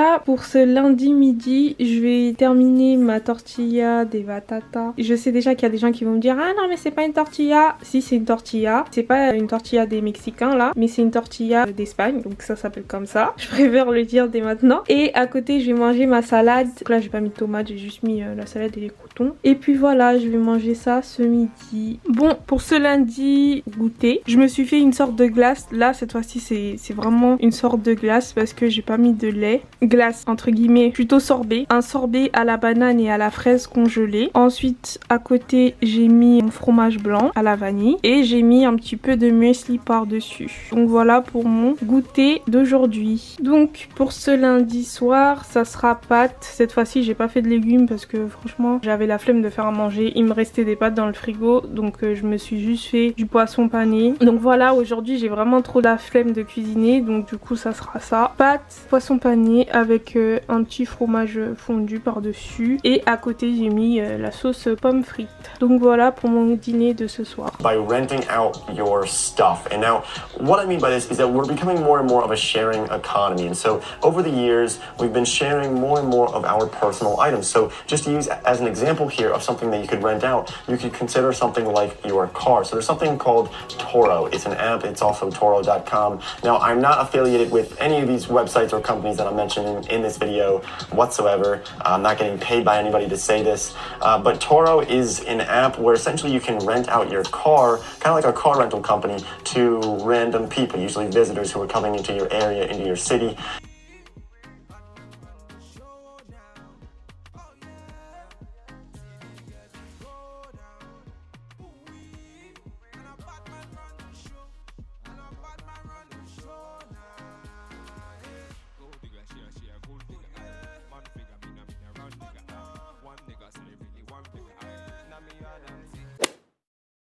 là, pour ce lundi midi, je vais terminer ma tortilla des batatas. Je sais déjà qu'il y a des gens qui vont me dire ah non mais c'est pas une tortilla. Si, c'est une tortilla. C'est pas une tortilla des Mexicains là, mais c'est une tortilla d'Espagne, donc ça s'appelle comme ça. Je préfère le dire dès maintenant. Et à côté, je vais manger ma salade. Donc là, j'ai pas mis de tomates, j'ai juste mis la salade et les croutons. Et puis voilà, je vais manger ça ce midi. Bon, pour ce lundi goûter, je me suis fait une sorte de glace. Là, cette fois-ci, c'est vraiment une sorte de glace parce que j'ai pas mis de lait. Glace, entre guillemets, plutôt sorbet. Un sorbet à la banane et à la fraise congelée. Ensuite, à côté, j'ai mis mon fromage blanc à la vanille. Et j'ai mis un petit peu de muesli par-dessus. Donc voilà pour mon goûter d'aujourd'hui. Donc, pour ce lundi soir, ça sera pâtes. Cette fois-ci, j'ai pas fait de légumes parce que franchement, j'avais la flemme de faire à manger. Il me restait des pâtes dans le frigo. Donc, je me suis juste fait du poisson pané. Donc voilà, aujourd'hui, j'ai vraiment trop la flemme de cuisiner. Donc, du coup, ça sera ça. Pâtes, poisson pané avec un petit fromage fondu par-dessus. Et à côté, j'ai mis la sauce pomme frite. Donc voilà pour mon dîner de ce soir. By renting out your stuff. And now, what I mean by this is that we're becoming more and more of a sharing economy. And so, over the years, we've been sharing more and more of our personal items. So, just to use as an example here of something that you could rent out, you could consider something like your car. So, there's something called Toro. It's an app. It's also Toro.com. Now, I'm not affiliated with any of these websites or companies that I'm mentioning in this video whatsoever. I'm not getting paid by anybody to say this. But Toro is an app where essentially you can rent out your car, kind of like a car rental company, to random people, usually visitors who are coming into your area, into your city.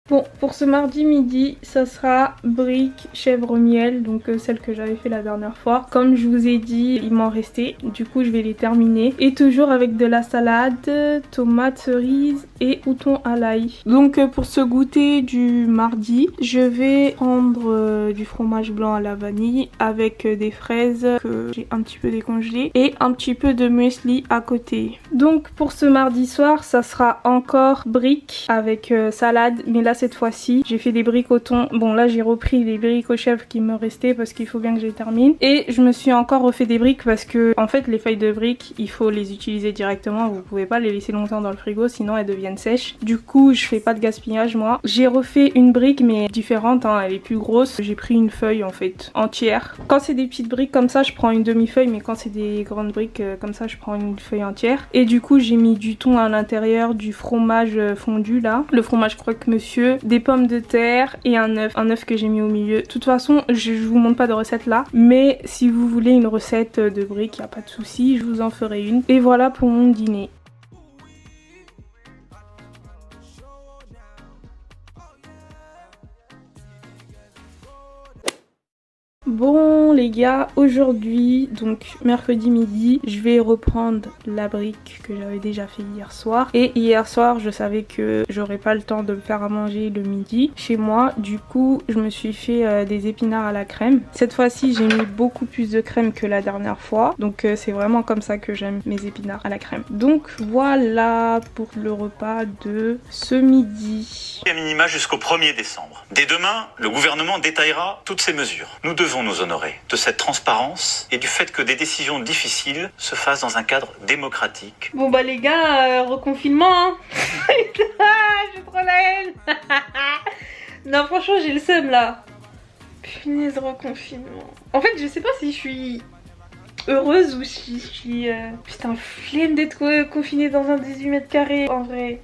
Bon, pour ce mardi midi, ça sera briques chèvre miel, donc celle que j'avais fait la dernière fois. Comme je vous ai dit, il m'en restait, du coup je vais les terminer. Et toujours avec de la salade, tomates cerises et croutons à l'ail. Donc pour ce goûter du mardi, je vais prendre du fromage blanc à la vanille avec des fraises que j'ai un petit peu décongelées et un petit peu de muesli à côté. Donc pour ce mardi soir, ça sera encore briques avec salade, mais là cette fois-ci j'ai fait des briques au thon. Bon là j'ai repris les briques au chèvre qui me restaient parce qu'il faut bien que je les termine. Et je me suis encore refait des briques parce que en fait les feuilles de briques il faut les utiliser directement. Vous pouvez pas les laisser longtemps dans le frigo sinon elles deviennent sèches. Du coup je fais pas de gaspillage moi. J'ai refait une brique mais différente hein, elle est plus grosse. J'ai pris une feuille en fait entière. Quand c'est des petites briques comme ça je prends une demi-feuille, mais quand c'est des grandes briques comme ça je prends une feuille entière. Et du coup j'ai mis du thon à l'intérieur, du fromage fondu là, le fromage croque-monsieur, des pommes de terre et un œuf que j'ai mis au milieu. De toute façon je vous montre pas de recette là, mais si vous voulez une recette de briques, y a pas de souci, je vous en ferai une. Et voilà pour mon dîner. Bon les gars, aujourd'hui, donc mercredi midi, je vais reprendre la brique que j'avais déjà fait hier soir. Et hier soir, je savais que j'aurais pas le temps de me faire à manger le midi chez moi. Du coup, je me suis fait des épinards à la crème. Cette fois-ci, j'ai mis beaucoup plus de crème que la dernière fois. Donc c'est vraiment comme ça que j'aime mes épinards à la crème. Donc voilà pour le repas de ce midi. À minima jusqu'au 1er décembre. Dès demain, le gouvernement détaillera toutes ces mesures. Nous devons nous honorer de cette transparence et du fait que des décisions difficiles se fassent dans un cadre démocratique. Bon bah les gars, reconfinement hein. J'ai trop la haine. Non franchement j'ai le seum là. Punaise, reconfinement. En fait je sais pas si je suis heureuse ou si je suis... Putain, flemme d'être confinée dans un 18 mètres carrés en vrai.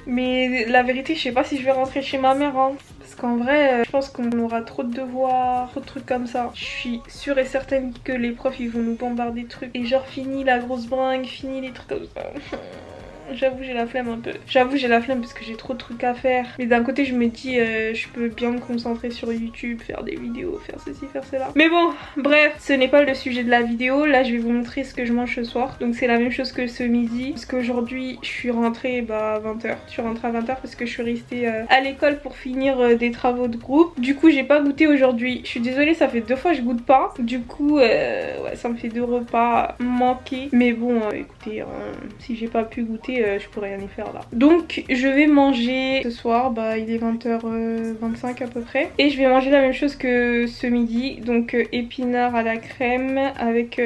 Mais la vérité, je sais pas si je vais rentrer chez ma mère hein. Parce qu'en vrai, je pense qu'on aura trop de devoirs, trop de trucs comme ça. Je suis sûre et certaine que les profs ils vont nous bombarder de trucs. Et genre fini la grosse bringue, fini les trucs comme ça. J'avoue j'ai la flemme un peu. J'avoue j'ai la flemme parce que j'ai trop de trucs à faire. Mais d'un côté je me dis je peux bien me concentrer sur YouTube, faire des vidéos, faire ceci, faire cela. Mais bon, bref, ce n'est pas le sujet de la vidéo. Là je vais vous montrer ce que je mange ce soir. Donc c'est la même chose que ce midi. Parce qu'aujourd'hui je suis rentrée à 20h. Je suis rentrée à 20h parce que je suis restée à l'école pour finir des travaux de groupe. Du coup j'ai pas goûté aujourd'hui. Je suis désolée, ça fait 2 fois que je goûte pas. Du coup ouais, ça me fait 2 repas manqués. Mais bon écoutez, si j'ai pas pu goûter je pourrais rien y faire là. Donc je vais manger ce soir, il est 20h25 à peu près. Et je vais manger la même chose que ce midi. Donc épinards à la crème avec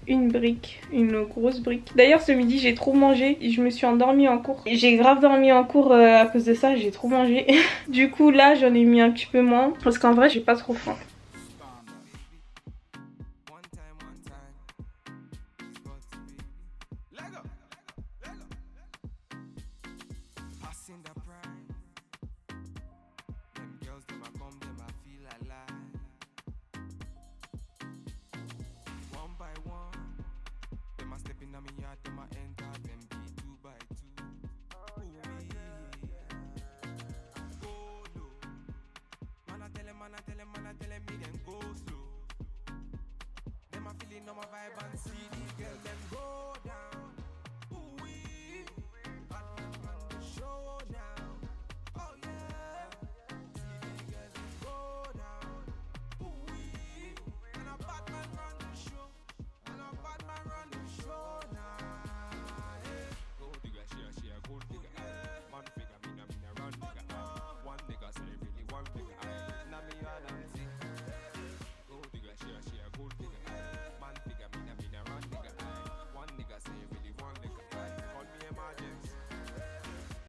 une brique, une grosse brique. D'ailleurs ce midi j'ai trop mangé, je me suis endormie en cours. J'ai grave dormi en cours à cause de ça, j'ai trop mangé. Du coup là j'en ai mis un petit peu moins parce qu'en vrai j'ai pas trop faim.